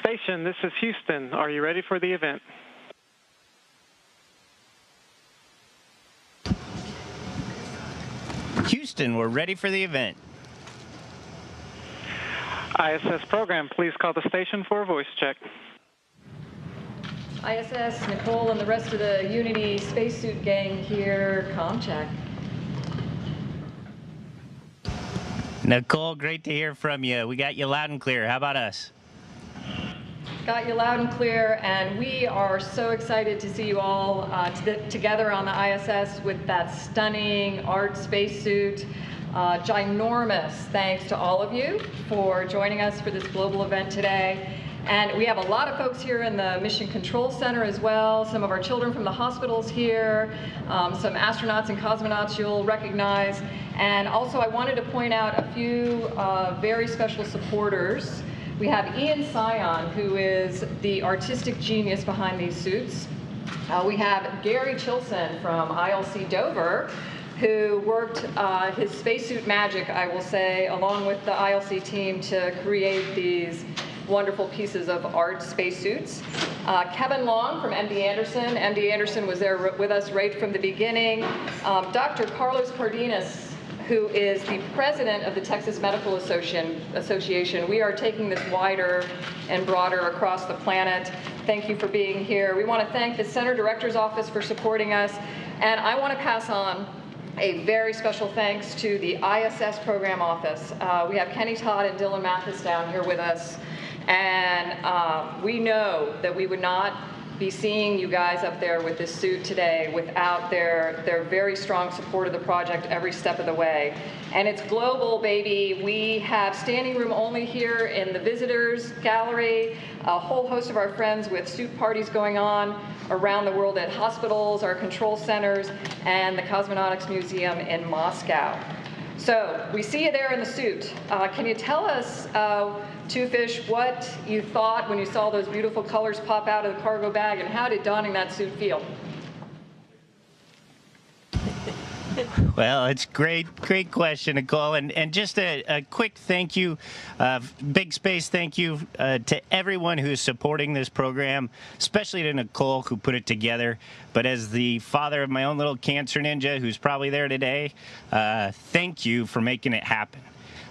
Station, this is Houston. Are you ready for the event? Houston, we're ready for the event. ISS program, please call the station for a voice check. ISS, Nicole and the rest of the Unity spacesuit gang here, comm check. Nicole, great to hear from you. We got you loud and clear. How about us? Got you loud and clear, and we are so excited to see you all together on the ISS with that stunning art spacesuit. Ginormous thanks to all of you for joining us for this global event today. And we have a lot of folks here in the Mission Control Center as well, some of our children from the hospitals here, some astronauts and cosmonauts you'll recognize. And also I wanted to point out a few very special supporters. We have Ian Sion, who is the artistic genius behind these suits. We have Gary Chilson from ILC Dover, who worked his spacesuit magic, I will say, along with the ILC team to create these wonderful pieces of art spacesuits. Kevin Long from MD Anderson. MD Anderson was there with us right from the beginning. Dr. Carlos Cardenas, who is the president of the Texas Medical Association. We are taking this wider and broader across the planet. Thank you for being here. We want to thank the Center Director's Office for supporting us. And I want to pass on a very special thanks to the ISS Program Office. We have Kenny Todd and Dylan Mathis down here with us. And we know that we would not be seeing you guys up there with this suit today without their very strong support of the project every step of the way. And it's global, baby. We have standing room only here in the visitors gallery, a whole host of our friends with suit parties going on around the world at hospitals, our control centers, and the Cosmonautics Museum in Moscow. So we see you there in the suit. Can you tell us, Two Fish, what you thought when you saw those beautiful colors pop out of the cargo bag, and how did donning that suit feel? Well, it's great question, Nicole, and just a quick thank you, big space thank you to everyone who is supporting this program, especially to Nicole who put it together. But as the father of my own little cancer ninja who's probably there today, thank you for making it happen.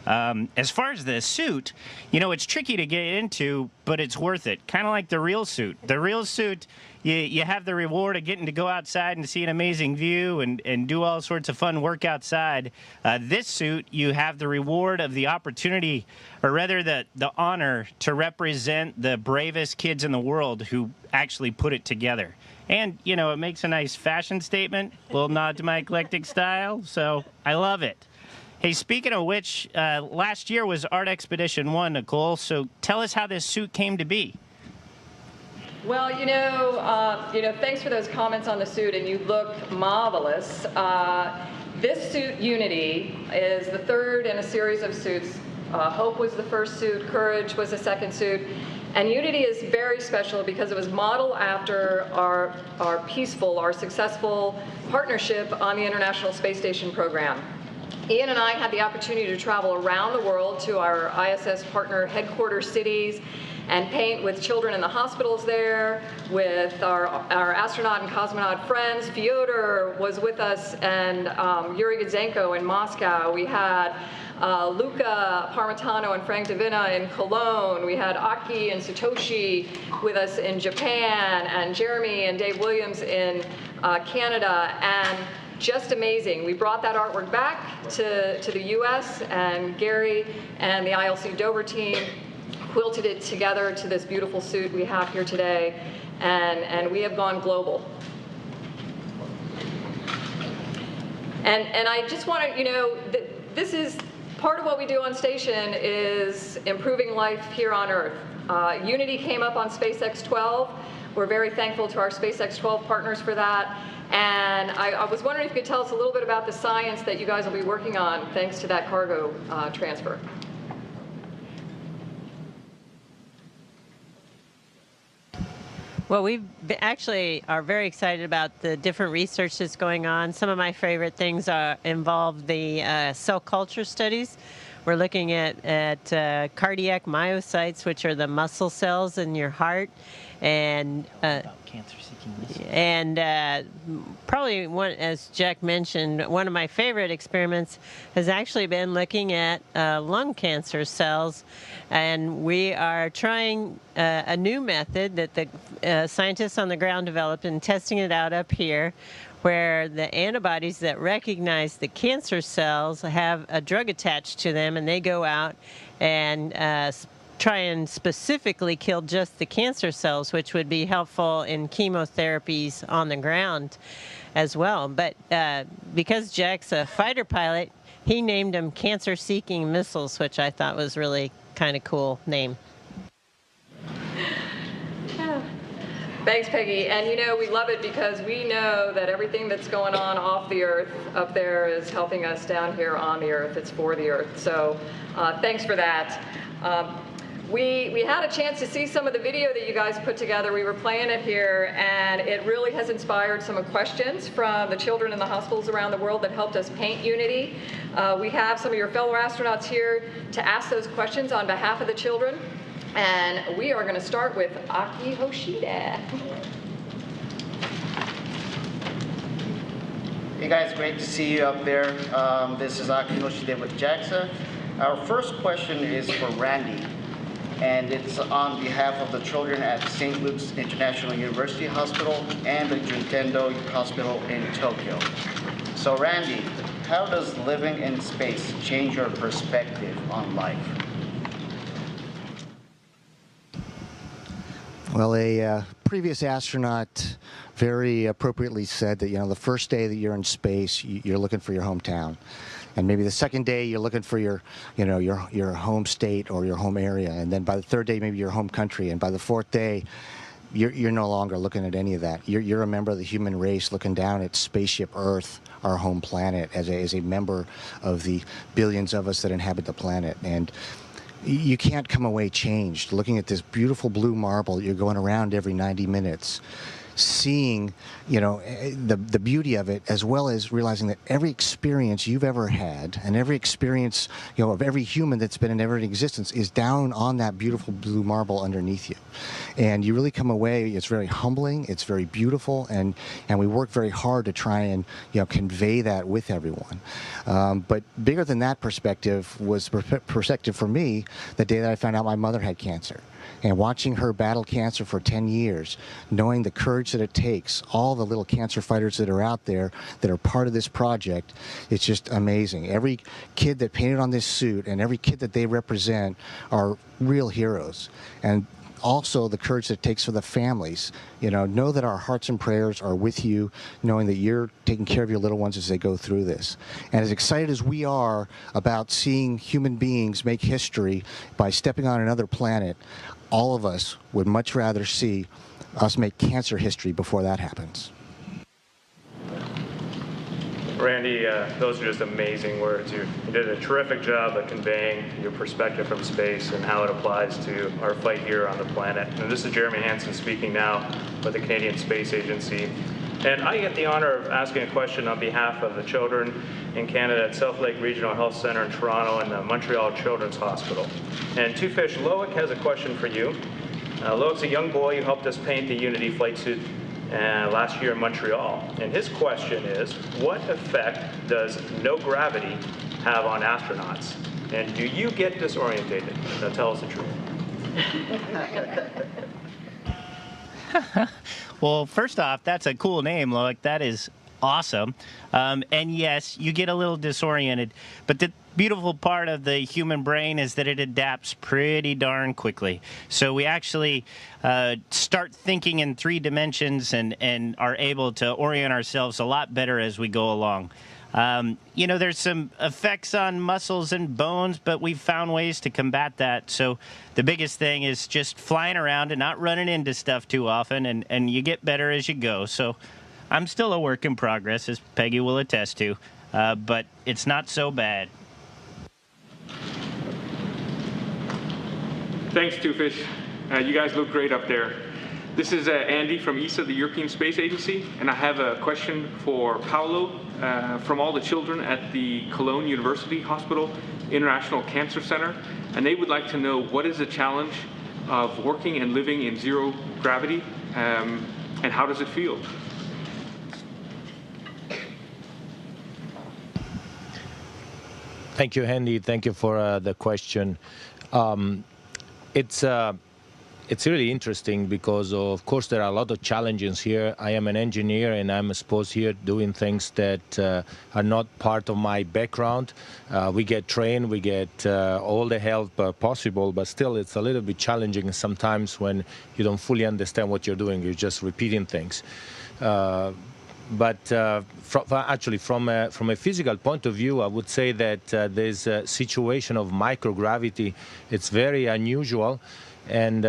As far as the suit, you know, it's tricky to get into, but it's worth it. Kind of like the real suit. The real suit, you have the reward of getting to go outside and see an amazing view and do all sorts of fun work outside. This suit, you have the reward of the opportunity, or rather the honor, to represent the bravest kids in the world who actually put it together. And, you know, it makes a nice fashion statement, a little nod to my eclectic style, so I love it. Hey, speaking of which, last year was Art Expedition 1, Nicole, so tell us how this suit came to be. Well, thanks for those comments on the suit, and you look marvelous. This suit, Unity, is the third in a series of suits. Hope was the first suit, Courage was the second suit, and Unity is very special because it was modeled after our successful partnership on the International Space Station program. Ian and I had the opportunity to travel around the world to our ISS partner headquarters cities and paint with children in the hospitals there, with our astronaut and cosmonaut friends. Fyodor was with us, and Yuri Gudzenko in Moscow. We had Luca Parmitano and Frank Davina in Cologne. We had Aki and Satoshi with us in Japan, and Jeremy and Dave Williams in Canada. And just amazing. We brought that artwork back to the US, and Gary and the ILC Dover team quilted it together to this beautiful suit we have here today, and we have gone global. And I just want to, this is part of what we do on station is improving life here on Earth. Unity came up on SpaceX 12. We're very thankful to our SpaceX 12 partners for that. And I was wondering if you could tell us a little bit about the science that you guys will be working on thanks to that cargo transfer. Well, we actually are very excited about the different research that's going on. Some of my favorite things involve the cell culture studies, we're looking at cardiac myocytes, which are the muscle cells in your heart, and cancer-seeking missiles. and probably one, as Jack mentioned, one of my favorite experiments has actually been looking at lung cancer cells, and we are trying a new method that the scientists on the ground developed and testing it out up here, where the antibodies that recognize the cancer cells have a drug attached to them, and they go out and try and specifically kill just the cancer cells, which would be helpful in chemotherapies on the ground as well. But because Jack's a fighter pilot, he named them cancer-seeking missiles, which I thought was really kind of cool name. Thanks, Peggy. And you know, we love it because we know that everything that's going on off the Earth up there is helping us down here on the Earth. It's for the Earth. So thanks for that. We had a chance to see some of the video that you guys put together. We were playing it here, and it really has inspired some questions from the children in the hospitals around the world that helped us paint Unity. We have some of your fellow astronauts here to ask those questions on behalf of the children. And we are going to start with Aki Hoshida. Hey guys, great to see you up there. This is Aki Hoshida with JAXA. Our first question is for Randy, and it's on behalf of the children at St. Luke's International University Hospital and the Juntendo Hospital in Tokyo. So Randy, how does living in space change your perspective on life? Well, a previous astronaut very appropriately said that, the first day that you're in space, you're looking for your hometown. And maybe the second day you're looking for your home state or your home area. And then by the third day, maybe your home country. And by the fourth day, you're no longer looking at any of that. You're a member of the human race looking down at spaceship Earth, our home planet, as a member of the billions of us that inhabit the planet. And you can't come away changed looking at this beautiful blue marble. You're going around every 90 minutes, seeing, the beauty of it, as well as realizing that every experience you've ever had and every experience, of every human that's been in every existence is down on that beautiful blue marble underneath you. And you really come away, it's very humbling, it's very beautiful, and we work very hard to try and, convey that with everyone. But bigger than that perspective was perspective for me the day that I found out my mother had cancer. And watching her battle cancer for 10 years, knowing the courage that it takes, all the little cancer fighters that are out there that are part of this project, it's just amazing. Every kid that painted on this suit and every kid that they represent are real heroes. And also the courage that it takes for the families. Know that our hearts and prayers are with you, knowing that you're taking care of your little ones as they go through this. And as excited as we are about seeing human beings make history by stepping on another planet, all of us would much rather see us make cancer history before that happens. Randy, those are just amazing words. You did a terrific job of conveying your perspective from space and how it applies to our fight here on the planet. And this is Jeremy Hansen speaking now with the Canadian Space Agency. And I get the honor of asking a question on behalf of the children in Canada at South Lake Regional Health Centre in Toronto and the Montreal Children's Hospital. And Two Fish, Loic has a question for you. Loic's a young boy who helped us paint the Unity flight suit last year in Montreal. And his question is, what effect does no gravity have on astronauts? And do you get disorientated? Now tell us the truth. Well, first off, that's a cool name, Loic. That is awesome. And yes, you get a little disoriented, but the beautiful part of the human brain is that it adapts pretty darn quickly. So we actually start thinking in 3 dimensions and are able to orient ourselves a lot better as we go along. There's some effects on muscles and bones, but we've found ways to combat that. So the biggest thing is just flying around and not running into stuff too often, and you get better as you go. So I'm still a work in progress, as Peggy will attest to, but it's not so bad. Thanks, Two Fish. You guys look great up there. This is Andy from ESA, the European Space Agency, and I have a question for Paolo from all the children at the Cologne University Hospital International Cancer Center, and they would like to know what is the challenge of working and living in zero gravity, and how does it feel? Thank you, Andy. Thank you for the question. It's really interesting because, of course, there are a lot of challenges here. I am an engineer, and I'm supposed here doing things that are not part of my background. We get trained, we get all the help possible, but still it's a little bit challenging sometimes when you don't fully understand what you're doing. You're just repeating things. But from a physical point of view, I would say that this situation of microgravity, it's very unusual. And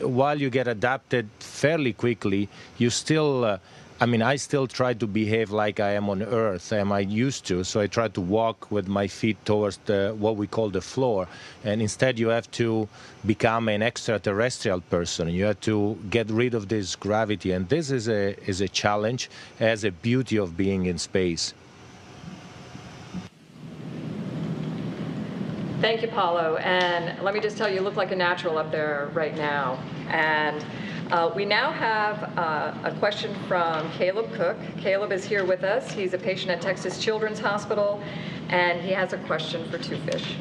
while you get adapted fairly quickly, you still, I still try to behave like I am on Earth. I used to, so I try to walk with my feet towards what we call the floor. And instead, you have to become an extraterrestrial person. You have to get rid of this gravity, and this is a challenge, as a beauty of being in space. Thank you, Paolo. And let me just tell you, you look like a natural up there right now. And we now have a question from Caleb Cook. Caleb is here with us. He's a patient at Texas Children's Hospital, and he has a question for Two Fish.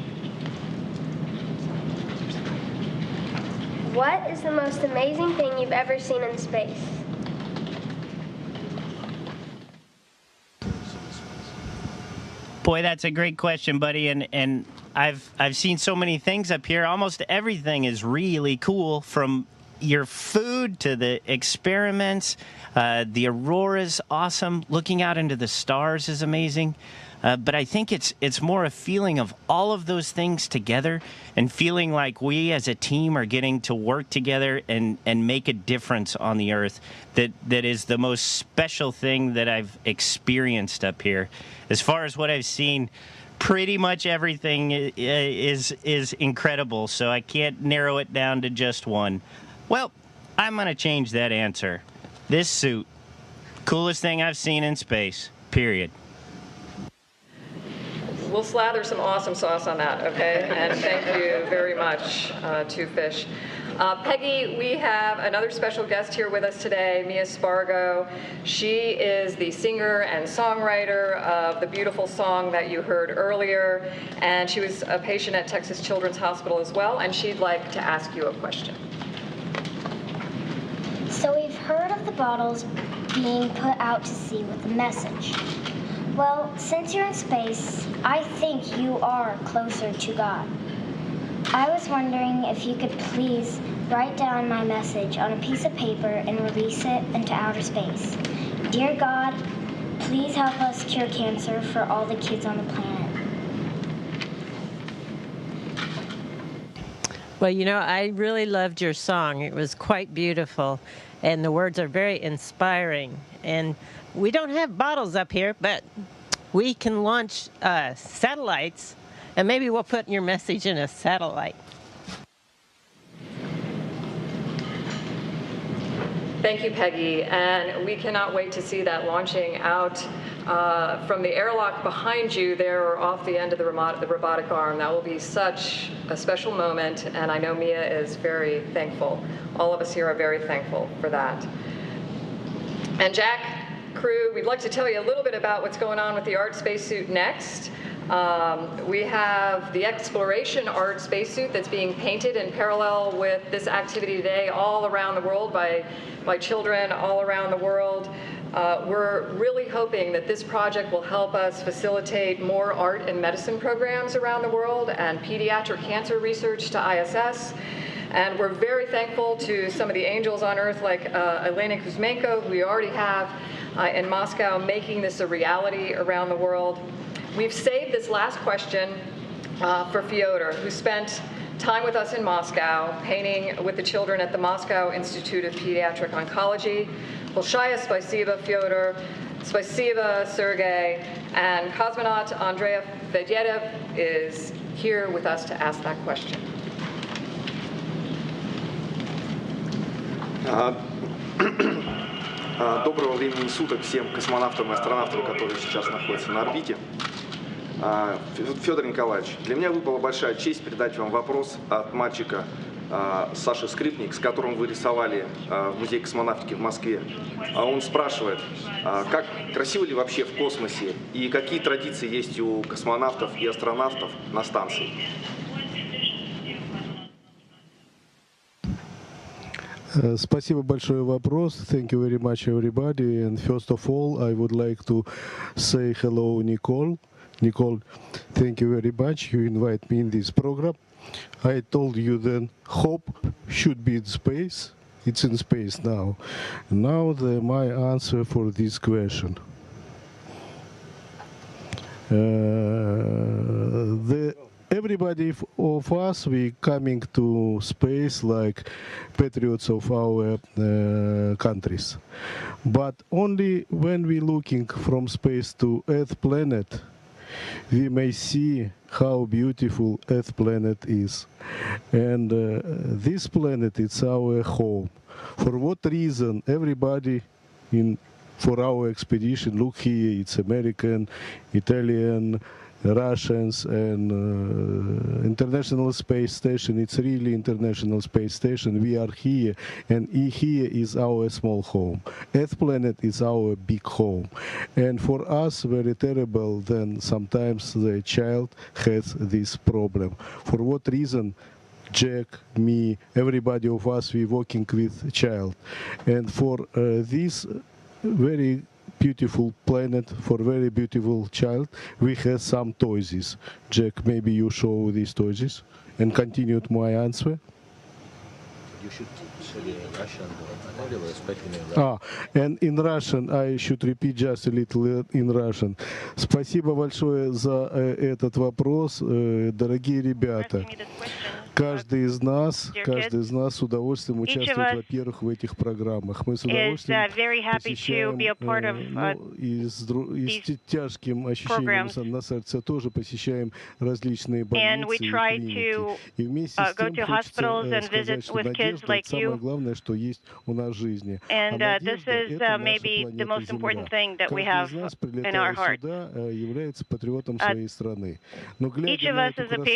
What is the most amazing thing you've ever seen in space? Boy, that's a great question, buddy. And I've seen so many things up here. Almost everything is really cool, from your food to the experiments. The aurora's awesome. Looking out into the stars is amazing. But I think it's more a feeling of all of those things together, and feeling like we as a team are getting to work together and make a difference on the Earth. That is the most special thing that I've experienced up here. As far as what I've seen, pretty much everything is incredible, so I can't narrow it down to just one. Well, I'm going to change that answer. This suit, coolest thing I've seen in space, period. We'll slather some awesome sauce on that, okay? And thank you very much, Two Fish. Peggy, we have another special guest here with us today, Mia Spargo. She is the singer and songwriter of the beautiful song that you heard earlier, and she was a patient at Texas Children's Hospital as well, and she'd like to ask you a question. So we've heard of the bottles being put out to sea with a message. Well, since you're in space, I think you are closer to God. I was wondering if you could please write down my message on a piece of paper and release it into outer space. Dear God, please help us cure cancer for all the kids on the planet. Well, I really loved your song. It was quite beautiful, and the words are very inspiring. And we don't have bottles up here, but we can launch satellites, and maybe we'll put your message in a satellite. Thank you, Peggy, and we cannot wait to see that launching out from the airlock behind you there, or off the end of the robotic arm. That will be such a special moment, and I know Mia is very thankful. All of us here are very thankful for that. And Jack, crew, we'd like to tell you a little bit about what's going on with the art spacesuit next. We have the Exploration art spacesuit that's being painted in parallel with this activity today all around the world by children all around the world. We're really hoping that this project will help us facilitate more art and medicine programs around the world and pediatric cancer research to ISS. And we're very thankful to some of the angels on Earth like Elena Kuzmenko, who we already have in Moscow, making this a reality around the world. We've saved this last question for Fyodor, who spent time with us in Moscow, painting with the children at the Moscow Institute of Pediatric Oncology. Bolshaya spasiba, Fyodor, spasiba, Sergey, and cosmonaut Andrei Vedyedev is here with us to ask that question. Доброго времени суток всем космонавтам и астронавтам, которые сейчас находятся на орбите. Федор Николаевич, для меня выпала большая честь передать вам вопрос от мальчика Саши Скрипник, с которым вы рисовали в Музее космонавтики в Москве. Он спрашивает, как красиво ли вообще в космосе и какие традиции есть у космонавтов и астронавтов на станции. Спасибо большое вопрос. Thank you very much, everybody. And first of all, I would like to say hello, Nicole. Nicole, thank you very much. You invite me in this program. I told you then hope should be in space. It's in space now. Now my answer for this question. Everybody of us, we coming to space like patriots of our countries. But only when we looking from space to Earth planet, we may see how beautiful Earth planet is. And this planet is our home. For what reason everybody for our expedition, look here, it's American, Italian, Russians, and International Space Station. It's really International Space Station. We are here, and here is our small home. Earth planet is our big home. And for us, very terrible, then sometimes the child has this problem. For what reason? Jack, me, everybody of us, we working with child. And for this very beautiful planet, for very beautiful child, we have some toys. Jack, maybe you show these toys and continued my answer. You should say Russian. I think they were expecting in Russian. And in Russian, I should repeat just a little in Russian. Спасибо большое за этот вопрос, дорогие ребята. Каждый из нас с удовольствием участвует, во-первых, в этих программах. Мы с удовольствием посещаем, и с тяжким ощущением на сердце тоже посещаем различные больницы и клиники. И вместе с тем хочется сказать, что надежда — это самое главное, что есть у нас в жизни. А надежда — это наша планета Земля. Каждый из нас, прилетая сюда, является патриотом своей страны. Но глядя на эту красоту,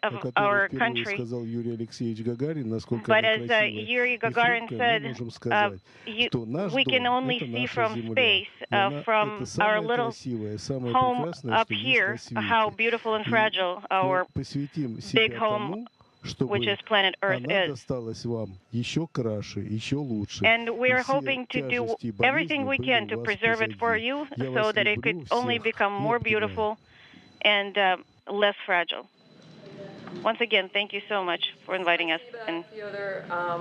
о которой впервые сказал Юрий Алексеевич Гагарин, насколько она красивая и хрупкая, мы можем сказать, что наш дом — это наша Земля. И она — это самое красивое, самое прекрасное, что есть на свете. Мы посвятим себя тому, чтобы она досталась вам еще краше, еще лучше. And we're hoping to do everything we can to preserve it for you so that it could only become more beautiful and less fragile. Once again, thank you so much for inviting us.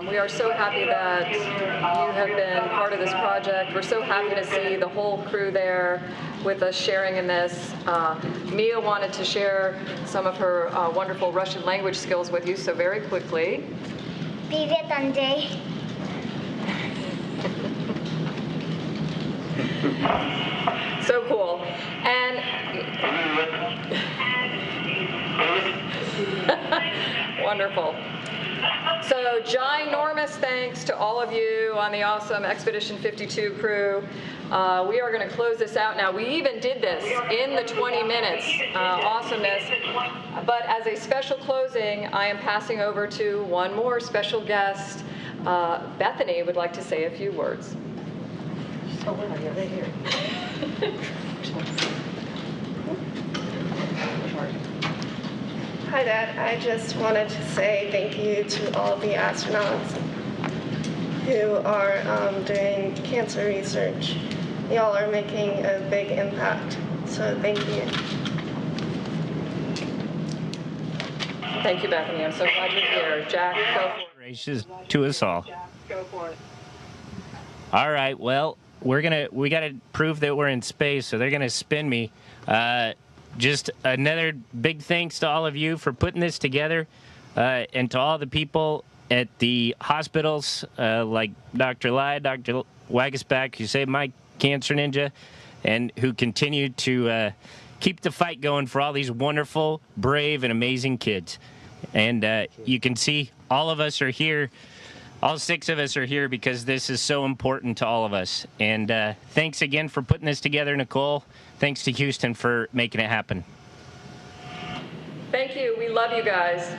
We are so happy that you have been part of this project. We're so happy to see the whole crew there with us sharing in this. Mia wanted to share some of her wonderful Russian language skills with you, so very quickly. Привет, Андрей. So cool. And wonderful. So ginormous thanks to all of you on the awesome Expedition 52 crew. We are going to close this out now. We even did this in the 20 minutes. Awesomeness. But as a special closing, I am passing over to one more special guest. Bethany would like to say a few words. Oh, where are you? Right here. Hi, Dad. I just wanted to say thank you to all the astronauts who are doing cancer research. Y'all are making a big impact, so thank you. Thank you, Bethany. I'm so glad you're here. Jack, go for it. Gracious to us all. Go for it. All right, well, we got to prove that we're in space, so they're going to spin me. Just another big thanks to all of you for putting this together, and to all the people at the hospitals, like Dr. Lai, Dr. Wagasback, who saved my cancer ninja, and who continue to keep the fight going for all these wonderful, brave, and amazing kids. And you can see all of us are here All 6 of us are here because this is so important to all of us. And thanks again for putting this together, Nicole. Thanks to Houston for making it happen. Thank you. We love you guys.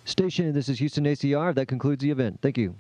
Station, this is Houston ACR. That concludes the event. Thank you.